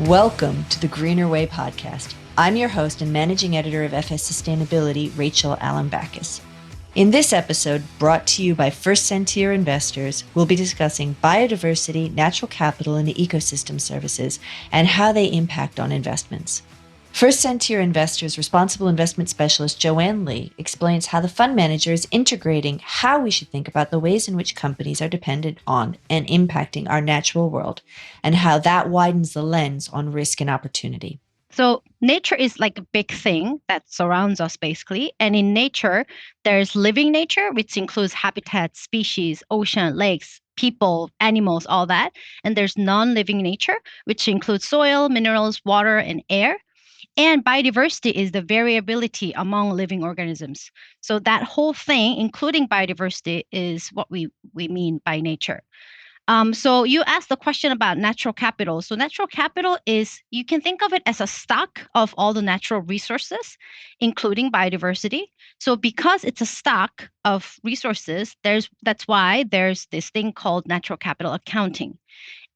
Welcome to the Greener Way podcast. I'm your host and managing editor of FS Sustainability, Rachel Allen-Backus. In this episode, brought to you by First Sentier Investors, we'll be discussing biodiversity, natural capital, and ecosystem services, and how they impact on investments. First Sentier Investors responsible investment specialist Joanne Lee explains how the fund manager is integrating how we should think about the ways in which companies are dependent on and impacting our natural world, and how that widens the lens on risk and opportunity. So nature is like a big thing that surrounds us basically. And in nature, there's living nature, which includes habitats, species, ocean, lakes, people, animals, all that. And there's non-living nature, which includes soil, minerals, water, and air. And biodiversity is the variability among living organisms. So that whole thing, including biodiversity, is what we mean by nature. So you asked the question about natural capital. So natural capital is, you can think of it as a stock of all the natural resources, including biodiversity. So because it's a stock of resources, that's why there's this thing called natural capital accounting.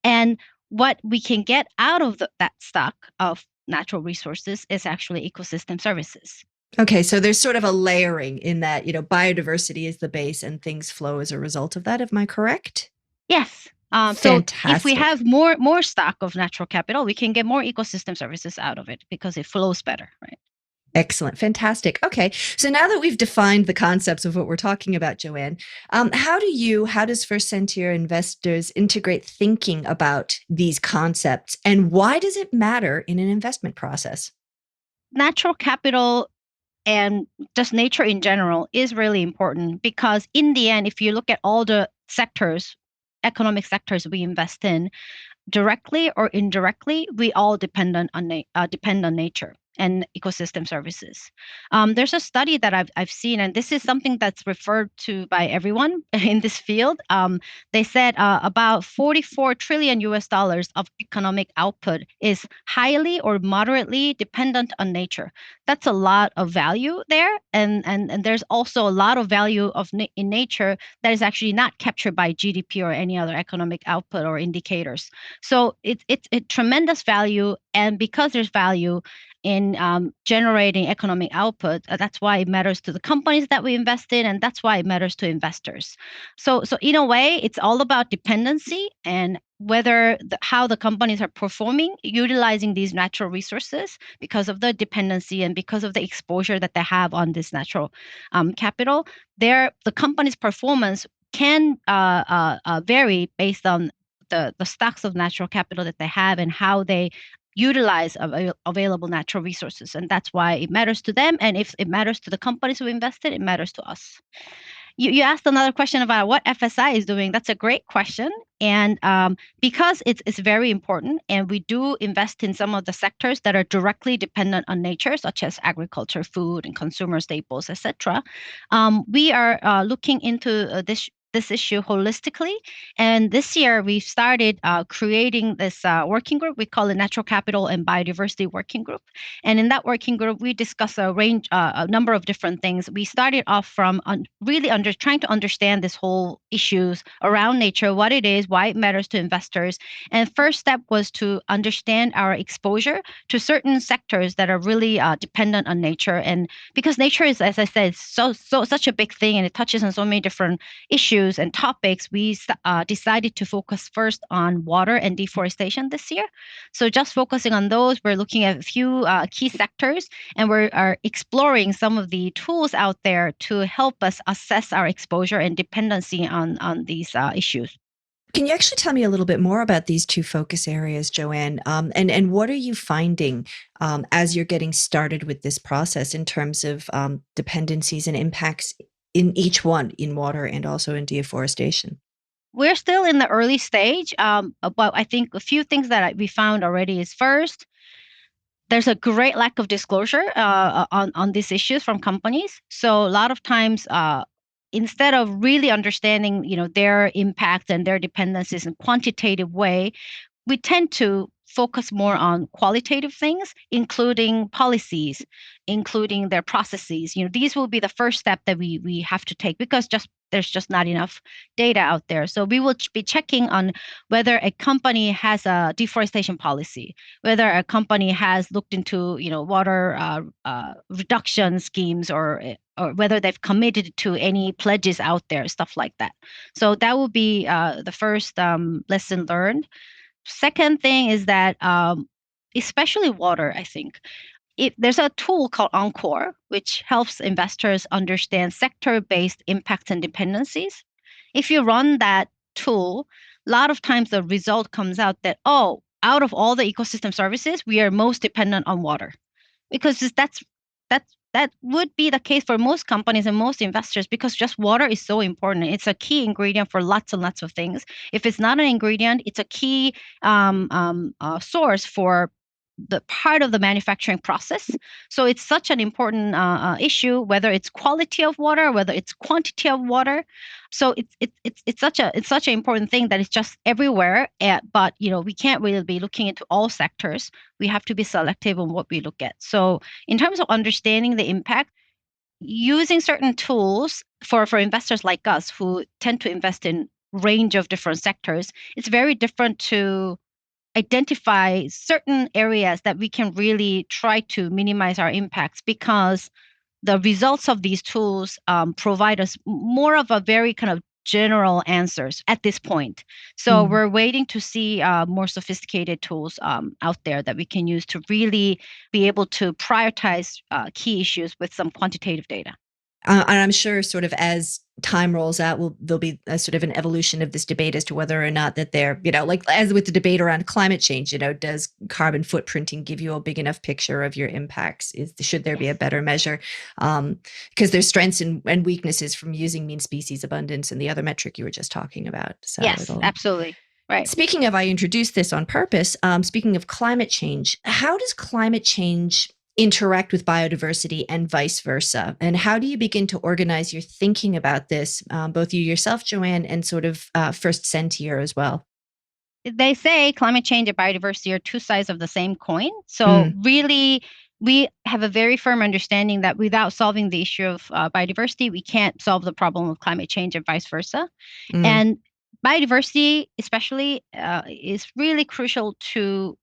And what we can get out of that stock of natural resources is actually ecosystem services. Okay, so there's sort of a layering in that, biodiversity is the base and things flow as a result of that. Am I correct? Yes. So if we Fantastic. have more stock of natural capital, we can get more ecosystem services out of it because it flows better, right? Excellent. Fantastic. Okay. So now that we've defined the concepts of what we're talking about, Joanne, how does First Sentier Investors integrate thinking about these concepts, and why does it matter in an investment process? Natural capital and just nature in general is really important because in the end, if you look at all the sectors, economic sectors we invest in, directly or indirectly, we all depend on nature and ecosystem services. There's a study that I've seen, and this is something that's referred to by everyone in this field. They said about 44 trillion US dollars of economic output is highly or moderately dependent on nature. That's a lot of value there, and there's also a lot of value in nature that is actually not captured by GDP or any other economic output or indicators. So it's a tremendous value, and because there's value in generating economic output, that's why it matters to the companies that we invest in, and that's why it matters to investors. So in a way, it's all about dependency and how the companies are performing, utilizing these natural resources because of the dependency and because of the exposure that they have on this natural capital. The company's performance can vary based on the stocks of natural capital that they have and how they utilize available natural resources. And that's why it matters to them. And if it matters to the companies who invested, it matters to us. You asked another question about what FSI is doing. That's a great question. And because it's very important, and we do invest in some of the sectors that are directly dependent on nature, such as agriculture, food, and consumer staples, etc. We are looking into this issue holistically. And this year, we've started creating this working group. We call it Natural Capital and Biodiversity Working Group. And in that working group, we discuss a number of different things. We started off from trying to understand this whole issues around nature, what it is, why it matters to investors. And first step was to understand our exposure to certain sectors that are really dependent on nature. And because nature is, as I said, such a big thing, and it touches on so many different issues and topics, we decided to focus first on water and deforestation this year. So just focusing on those, we're looking at a few key sectors, and we are exploring some of the tools out there to help us assess our exposure and dependency on these issues. Can you actually tell me a little bit more about these two focus areas, Joanne? And what are you finding as you're getting started with this process in terms of dependencies and impacts in each one, in water and also in deforestation? We're still in the early stage, but I think a few things that we found already is first, there's a great lack of disclosure on these issues from companies. So a lot of times, instead of really understanding, their impact and their dependencies in quantitative way, we tend to focus more on qualitative things, including policies, including their processes. These will be the first step that we have to take, because there's just not enough data out there. So we will be checking on whether a company has a deforestation policy, whether a company has looked into water reduction schemes, or whether they've committed to any pledges out there, stuff like that. So that will be the first lesson learned. Second thing is that especially water, I think. There's a tool called Encore, which helps investors understand sector-based impacts and dependencies. If you run that tool, a lot of times the result comes out that, out of all the ecosystem services, we are most dependent on water, because that would be the case for most companies and most investors, because just water is so important. It's a key ingredient for lots and lots of things. If it's not an ingredient, it's a key source for the part of the manufacturing process. So it's such an important issue, whether it's quality of water, whether it's quantity of water. So it's such an important thing that it's just everywhere. But we can't really be looking into all sectors. We have to be selective on what we look at. So in terms of understanding the impact, using certain tools for investors like us who tend to invest in range of different sectors, it's very different to identify certain areas that we can really try to minimize our impacts, because the results of these tools provide us more of a very kind of general answers at this point. So we're waiting to see more sophisticated tools out there that we can use to really be able to prioritize key issues with some quantitative data. And I'm sure sort of as time rolls out, there'll be a sort of an evolution of this debate as to whether or not that they're, like as with the debate around climate change, does carbon footprinting give you a big enough picture of your impacts? Should there be a better measure? Because there's strengths and weaknesses from using mean species abundance and the other metric you were just talking about. So yes, absolutely. Right. Speaking of, I introduced this on purpose. Speaking of climate change, how does climate change interact with biodiversity and vice versa? And how do you begin to organize your thinking about this, both you yourself, Joanne, and sort of First Sentier as well? They say climate change and biodiversity are two sides of the same coin. So really, we have a very firm understanding that without solving the issue of biodiversity, we can't solve the problem of climate change and vice versa. And biodiversity especially is really crucial to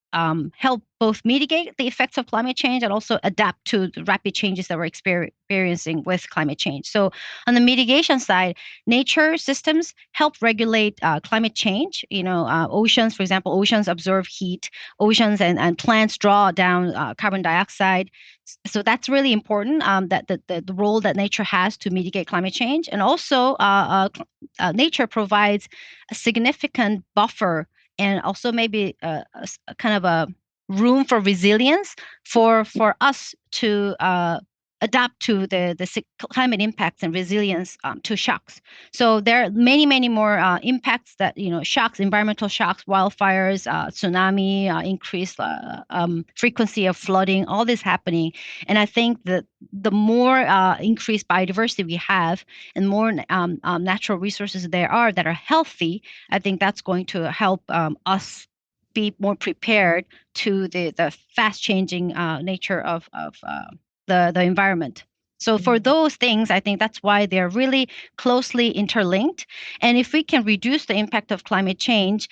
help both mitigate the effects of climate change and also adapt to the rapid changes that we're experiencing with climate change. So on the mitigation side, nature systems help regulate climate change. Oceans, for example, oceans absorb heat, oceans and plants draw down carbon dioxide. So that's really important, that the role that nature has to mitigate climate change. And also nature provides a significant buffer and also maybe a kind of a room for resilience for us to adapt to the climate impacts and resilience to shocks. So there are many, many more impacts that, shocks, environmental shocks, wildfires, tsunami, increased frequency of flooding, all this happening. And I think that the more increased biodiversity we have and more natural resources there are that are healthy, I think that's going to help us be more prepared to the fast changing nature of the environment. So for those things, I think that's why they're really closely interlinked. And if we can reduce the impact of climate change,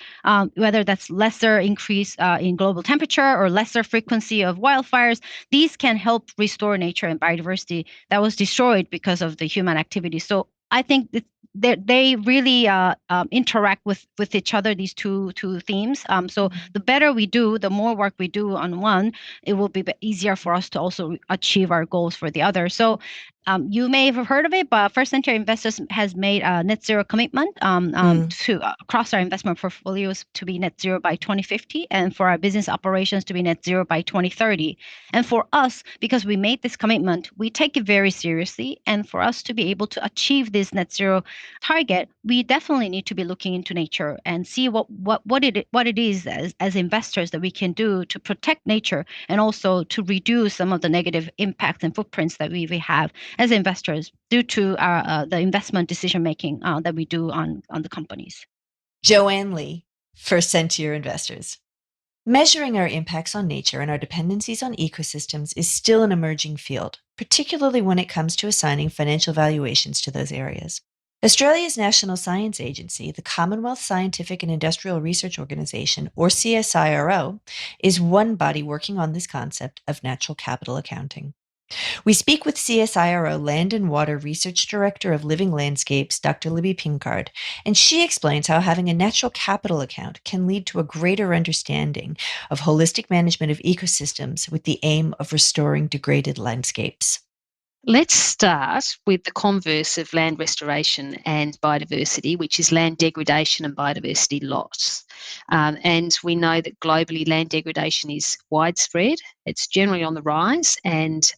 whether that's lesser increase in global temperature or lesser frequency of wildfires, these can help restore nature and biodiversity that was destroyed because of the human activity. So I think they really interact with each other, these two themes. So the better we do, the more work we do on one, it will be easier for us to also achieve our goals for the other. So you may have heard of it, but First Sentier Investors has made a net zero commitment to across our investment portfolios to be net zero by 2050, and for our business operations to be net zero by 2030. And for us, because we made this commitment, we take it very seriously. And for us to be able to achieve this net zero target, we definitely need to be looking into nature and see what it is as investors that we can do to protect nature and also to reduce some of the negative impacts and footprints that we have as investors due to the investment decision making that we do on the companies. Joanne Lee, First Sentier Investors. Measuring our impacts on nature and our dependencies on ecosystems is still an emerging field, particularly when it comes to assigning financial valuations to those areas. Australia's National Science Agency, the Commonwealth Scientific and Industrial Research Organisation, or CSIRO, is one body working on this concept of natural capital accounting. We speak with CSIRO Land and Water Research Director of Living Landscapes, Dr. Libby Pinkard, and she explains how having a natural capital account can lead to a greater understanding of holistic management of ecosystems with the aim of restoring degraded landscapes. Let's start with the converse of land restoration and biodiversity, which is land degradation and biodiversity loss. And we know that globally land degradation is widespread, it's generally on the rise, and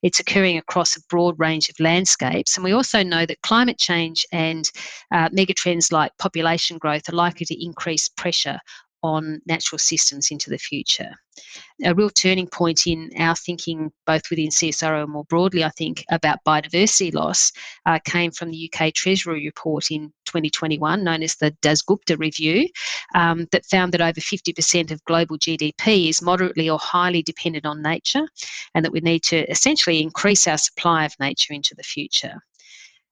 it's occurring across a broad range of landscapes. And we also know that climate change and megatrends like population growth are likely to increase pressure on natural systems into the future. A real turning point in our thinking, both within CSIRO and more broadly, I think, about biodiversity loss came from the UK Treasury report in 2021, known as the Dasgupta Review, that found that over 50% of global GDP is moderately or highly dependent on nature, and that we need to essentially increase our supply of nature into the future.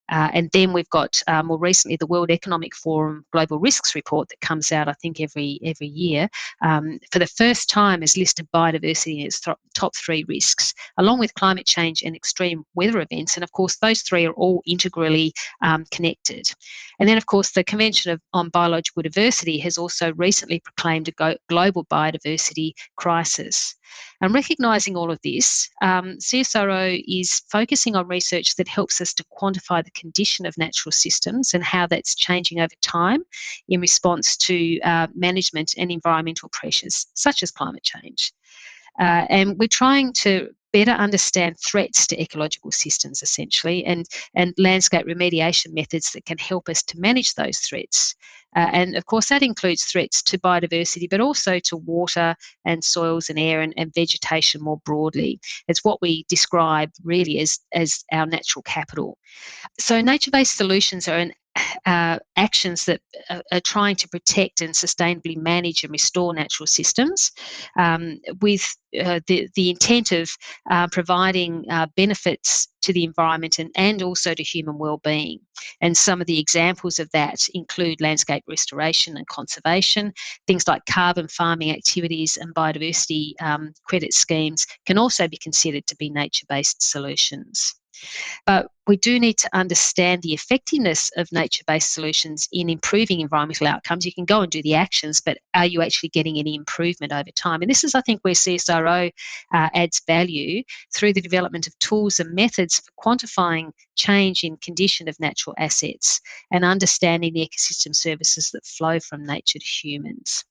And then we've got more recently the World Economic Forum Global Risks Report that comes out, I think, every year. For the first time, has listed biodiversity in its top three risks, along with climate change and extreme weather events. And of course, those three are all integrally connected. And then, of course, the Convention on Biological Diversity has also recently proclaimed a global biodiversity crisis. And recognising all of this, CSIRO is focusing on research that helps us to quantify the condition of natural systems and how that's changing over time in response to management and environmental pressures, such as climate change. And we're trying to better understand threats to ecological systems, essentially, and landscape remediation methods that can help us to manage those threats. And of course, that includes threats to biodiversity, but also to water and soils and air and vegetation more broadly. It's what we describe really as our natural capital. So nature-based solutions are actions that are trying to protect and sustainably manage and restore natural systems with the intent of providing benefits to the environment and also to human well-being. And some of the examples of that include landscape restoration and conservation. Things like carbon farming activities and biodiversity credit schemes can also be considered to be nature-based solutions. But we do need to understand the effectiveness of nature-based solutions in improving environmental outcomes. You can go and do the actions, but are you actually getting any improvement over time? And this is, I think, where CSIRO adds value through the development of tools and methods for quantifying change in condition of natural assets and understanding the ecosystem services that flow from nature to humans.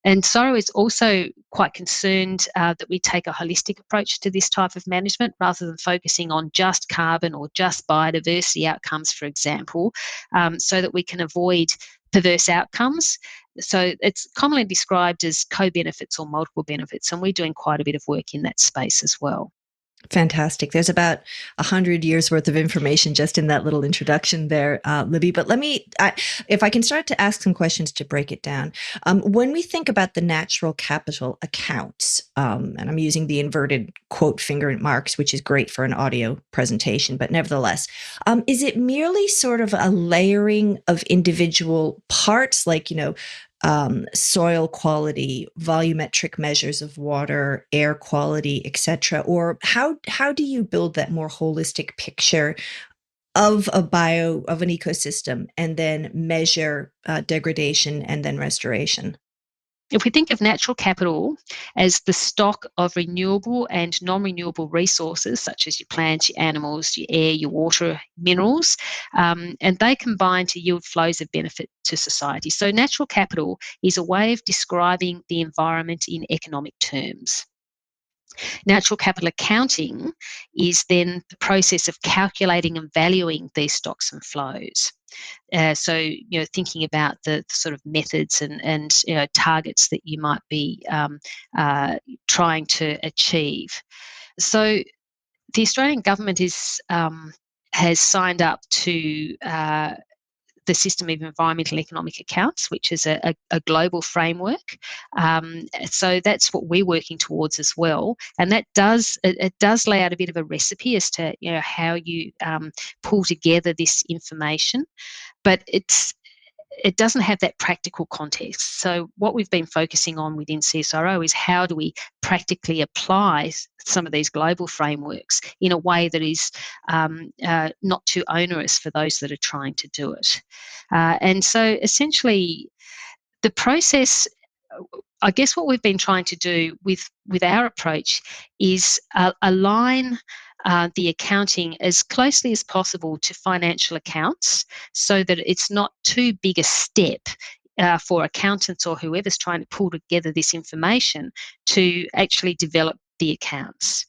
And CSIRO is also quite concerned that we take a holistic approach to this type of management rather than focusing on just carbon or just biodiversity outcomes, for example, so that we can avoid perverse outcomes. So it's commonly described as co-benefits or multiple benefits, and we're doing quite a bit of work in that space as well. Fantastic. There's about 100 years worth of information just in that little introduction there, Libby. But if I can start to ask some questions to break it down. When we think about the natural capital accounts, and I'm using the inverted quote finger marks, which is great for an audio presentation, but nevertheless, is it merely sort of a layering of individual parts, like, soil quality, volumetric measures of water, air quality, etc.? Or how do you build that more holistic picture of an ecosystem and then measure degradation and then restoration? If we think of natural capital as the stock of renewable and non-renewable resources, such as your plants, your animals, your air, your water, minerals, and they combine to yield flows of benefit to society. So natural capital is a way of describing the environment in economic terms. Natural capital accounting is then the process of calculating and valuing these stocks and flows. So, thinking about the sort of methods and targets that you might be trying to achieve. So, the Australian government has signed up to the System of Environmental and Economic Accounts, which is a global framework. So that's what we're working towards as well. And that does lay out a bit of a recipe as to how you pull together this information, but it doesn't have that practical context. So what we've been focusing on within CSIRO is how do we practically apply some of these global frameworks in a way that is not too onerous for those that are trying to do it. And so essentially the process, I guess what we've been trying to do with our approach is align the accounting as closely as possible to financial accounts so that it's not too big a step for accountants or whoever's trying to pull together this information to actually develop the accounts.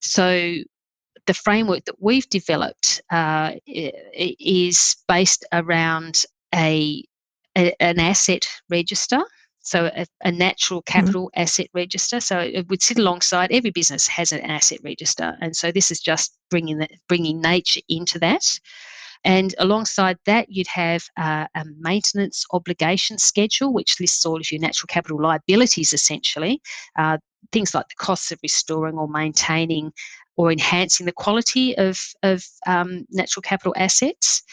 So the framework that we've developed is based around an asset register. So a natural capital asset register. So it would sit alongside, every business has an asset register. And so this is just bringing nature into that. And alongside that, you'd have a maintenance obligation schedule, which lists all of your natural capital liabilities, essentially. Things like the costs of restoring or maintaining or enhancing the quality of natural capital assets.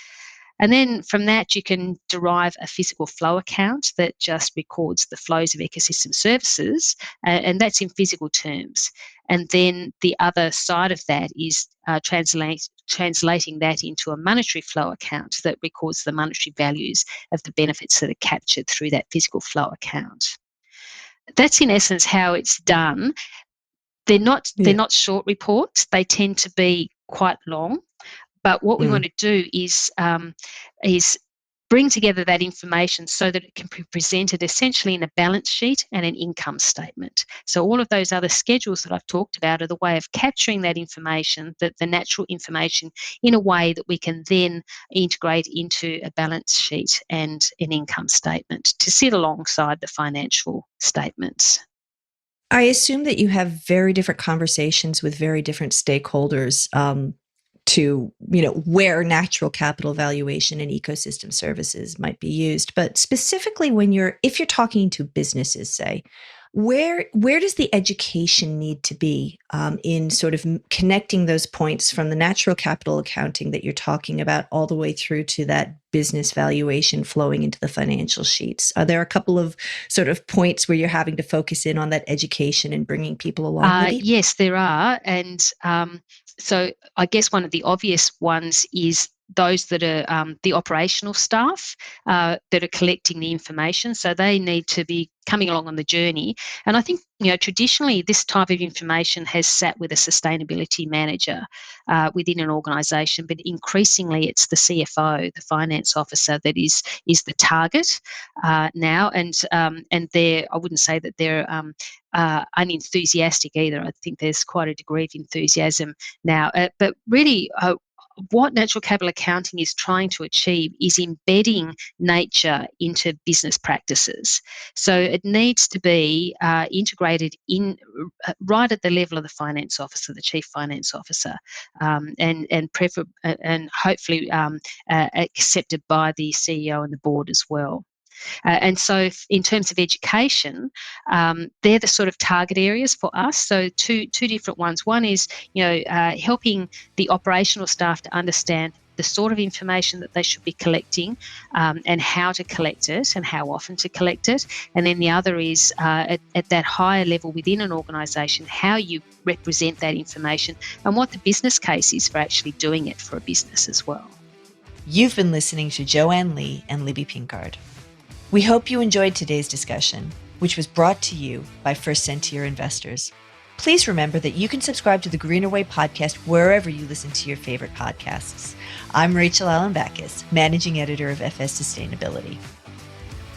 And then from that, you can derive a physical flow account that just records the flows of ecosystem services, and that's in physical terms. And then the other side of that is translating that into a monetary flow account that records the monetary values of the benefits that are captured through that physical flow account. That's in essence how it's done. They're not short reports. They tend to be quite long. But what we want to do is bring together that information so that it can be presented essentially in a balance sheet and an income statement. So all of those other schedules that I've talked about are the way of capturing that information, the natural information, in a way that we can then integrate into a balance sheet and an income statement to sit alongside the financial statements. I assume that you have very different conversations with very different stakeholders to, where natural capital valuation and ecosystem services might be used. But specifically if you're talking to businesses, say, where does the education need to be in sort of connecting those points from the natural capital accounting that you're talking about all the way through to that business valuation flowing into the financial sheets? Are there a couple of sort of points where you're having to focus in on that education and bringing people along with you? Yes, there are. And so I guess one of the obvious ones is those that are the operational staff that are collecting the information. So they need to be coming along on the journey. And I think, traditionally this type of information has sat with a sustainability manager within an organisation, but increasingly it's the CFO, the finance officer, that is the target now. And I wouldn't say that they're unenthusiastic either. I think there's quite a degree of enthusiasm now. But really, what natural capital accounting is trying to achieve is embedding nature into business practices. So it needs to be integrated in right at the level of the finance officer, the chief finance officer, and hopefully accepted by the CEO and the board as well. And so in terms of education, they're the sort of target areas for us. So two different ones. One is, helping the operational staff to understand the sort of information that they should be collecting and how to collect it and how often to collect it. And then the other is at that higher level within an organisation, how you represent that information and what the business case is for actually doing it for a business as well. You've been listening to Joanne Lee and Libby Pinkard. We hope you enjoyed today's discussion, which was brought to you by First Sentier Investors. Please remember that you can subscribe to the Greener Way podcast wherever you listen to your favorite podcasts. I'm Rachel Allen-Backus, Managing Editor of FS Sustainability.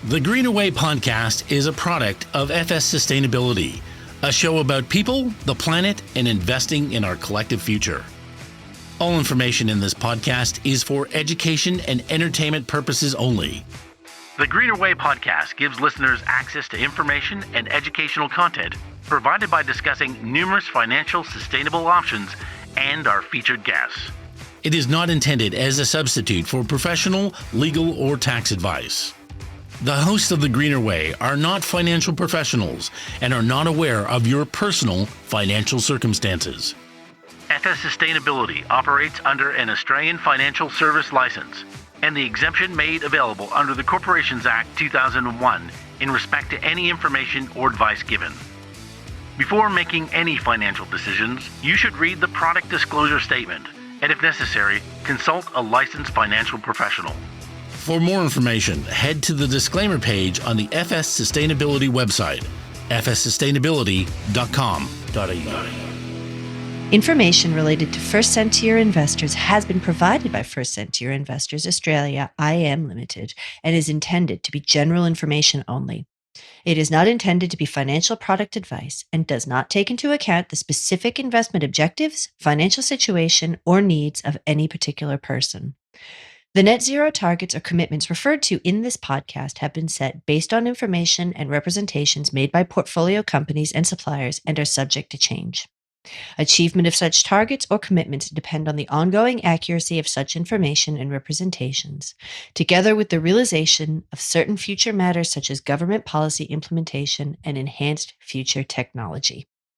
The Greener Way podcast is a product of FS Sustainability, a show about people, the planet, and investing in our collective future. All information in this podcast is for education and entertainment purposes only. The Greener Way podcast gives listeners access to information and educational content provided by discussing numerous financial sustainable options and our featured guests. It is not intended as a substitute for professional, legal, or tax advice. The hosts of The Greener Way are not financial professionals and are not aware of your personal financial circumstances. FS Sustainability operates under an Australian Financial Service License and the exemption made available under the Corporations Act 2001 in respect to any information or advice given. Before making any financial decisions, you should read the product disclosure statement and, if necessary, consult a licensed financial professional. For more information, head to the disclaimer page on the FS Sustainability website, fssustainability.com.au. Information related to First Sentier Investors has been provided by First Sentier Investors Australia IM Limited and is intended to be general information only. It is not intended to be financial product advice and does not take into account the specific investment objectives, financial situation, or needs of any particular person. The net zero targets or commitments referred to in this podcast have been set based on information and representations made by portfolio companies and suppliers and are subject to change. Achievement of such targets or commitments depend on the ongoing accuracy of such information and representations, together with the realization of certain future matters such as government policy implementation and enhanced future technology.